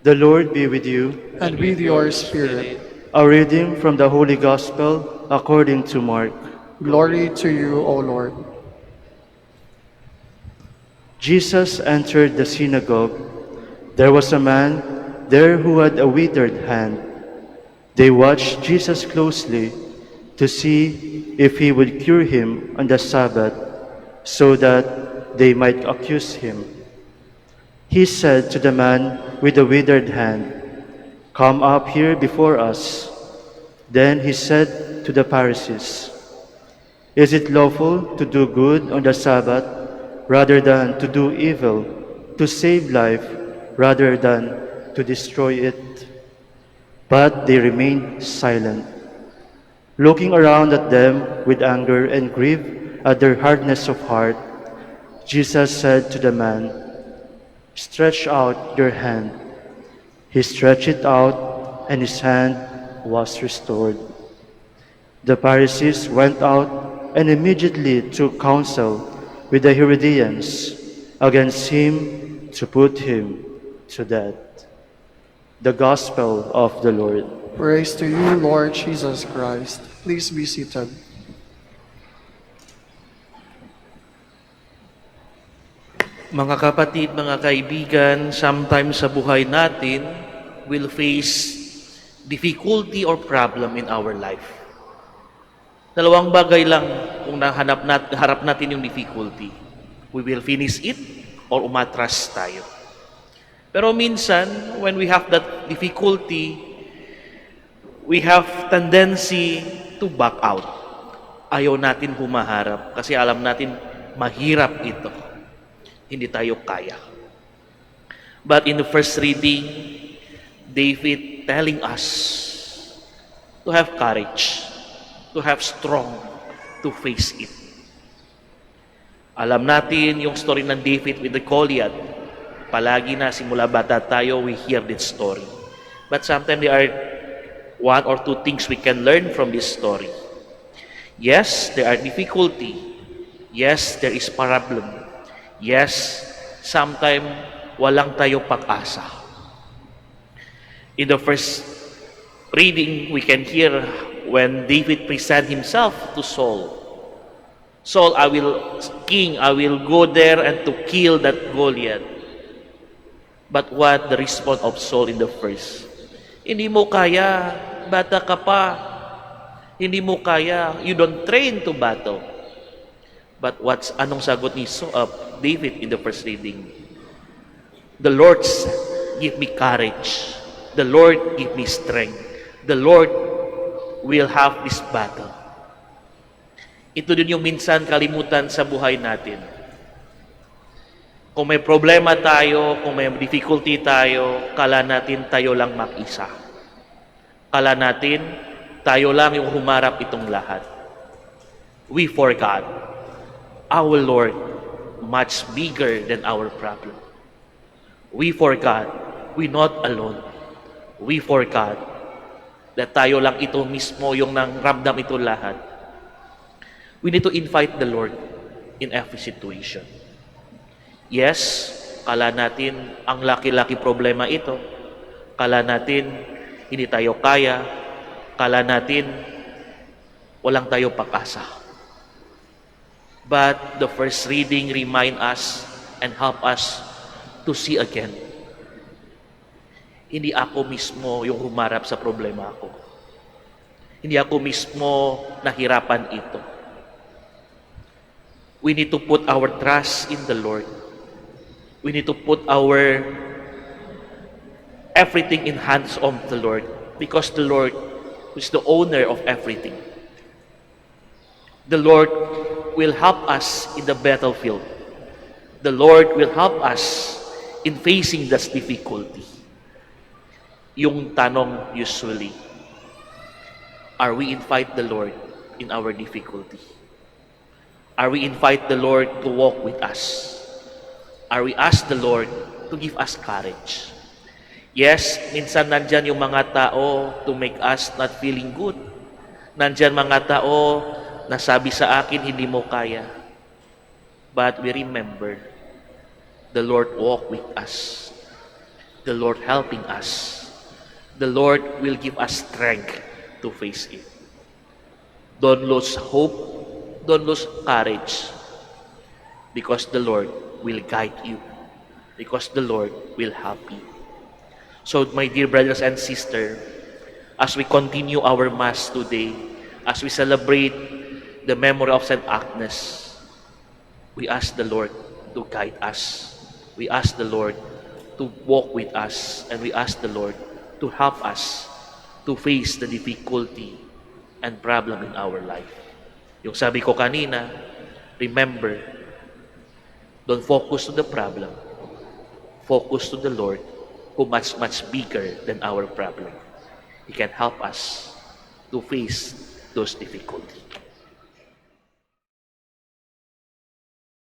The Lord be with you. and with your spirit. A reading from the Holy Gospel according to Mark. Glory to you, O Lord. Jesus entered the synagogue. There was a man there who had a withered hand. They watched Jesus closely to see if he would cure him on the Sabbath, so that they might accuse him. He said to the man with the withered hand, "Come up here before us." Then he said to the Pharisees, "Is it lawful to do good on the Sabbath rather than to do evil, to save life rather than to destroy it?" But they remained silent, looking around at them with anger and grief at their hardness of heart. Jesus said to the man, "Stretch out your hand." He stretched it out, and his hand was restored. The Pharisees went out and immediately took counsel with the Herodians against him to put him to death. The Gospel of the Lord. Praise to you, Lord Jesus Christ. Please be seated. Mga kapatid, mga kaibigan, sometimes sa buhay natin, we'll face difficulty or problem in our life. Dalawang bagay lang kung harap natin yung difficulty. We will finish it or umatras tayo. Pero minsan, when we have that difficulty, we have tendency to back out. Ayaw natin humaharap kasi alam natin mahirap ito. Hindi tayo kaya. But in the first reading, David telling us to have courage, to have strong, to face it. Alam natin yung story ng David with the Goliath. Palagi na simula bata tayo, we hear this story. But sometimes there are one or two things we can learn from this story. Yes, there are difficulty. Yes, there is problem. Yes, sometimes walang tayo pag-asa. In the first reading, we can hear when David present himself to Saul. Saul, I will go there and to kill that Goliath. But what the response of Saul in the first? Hindi mo kaya, bata ka pa. Hindi mo kaya, you don't train to battle. But anong sagot ni David in the first reading? The Lord give me courage. The Lord give me strength. The Lord will have this battle. Ito din yung minsan kalimutan sa buhay natin. Kung may problema tayo, kung may difficulty tayo, kala natin tayo lang mag-isa. Kala natin tayo lang yung humarap itong lahat. We forgot our Lord much bigger than our problem. We forgot we're not alone. We forgot that tayo lang ito mismo yung nangramdam ito lahat. We need to invite the Lord in every situation. Yes, kala natin ang laki-laki problema ito. Kala natin hindi tayo kaya. Kala natin walang tayo pag-asa. But the first reading remind us and help us to see again. Hindi ako mismo yung humarap sa problema ko. Hindi ako mismo nahirapan ito. We need to put our trust in the Lord. We need to put our everything in hands of the Lord, because the Lord is the owner of everything. The Lord will help us in the battlefield. The Lord will help us in facing this difficulty. Yung tanong usually, are we invite the Lord in our difficulty? Are we invite the Lord to walk with us? Are we ask the Lord to give us courage? Yes, minsan nandyan yung mga tao to make us not feeling good. Nandyan mga tao na sabi sa akin, hindi mo kaya. But we remember, the Lord walk with us. the Lord helping us, the Lord will give us strength to face it. Don't lose hope, don't lose courage, because the Lord will guide you, because the Lord will help you. So, my dear brothers and sisters, as we continue our Mass today, as we celebrate the memory of St. Agnes, we ask the Lord to guide us. We ask the Lord to walk with us, and we ask the Lord to help us to face the difficulty and problem in our life. Yung sabi ko kanina, remember, don't focus to the problem. Focus to the Lord, who much, much bigger than our problem. He can help us to face those difficulties.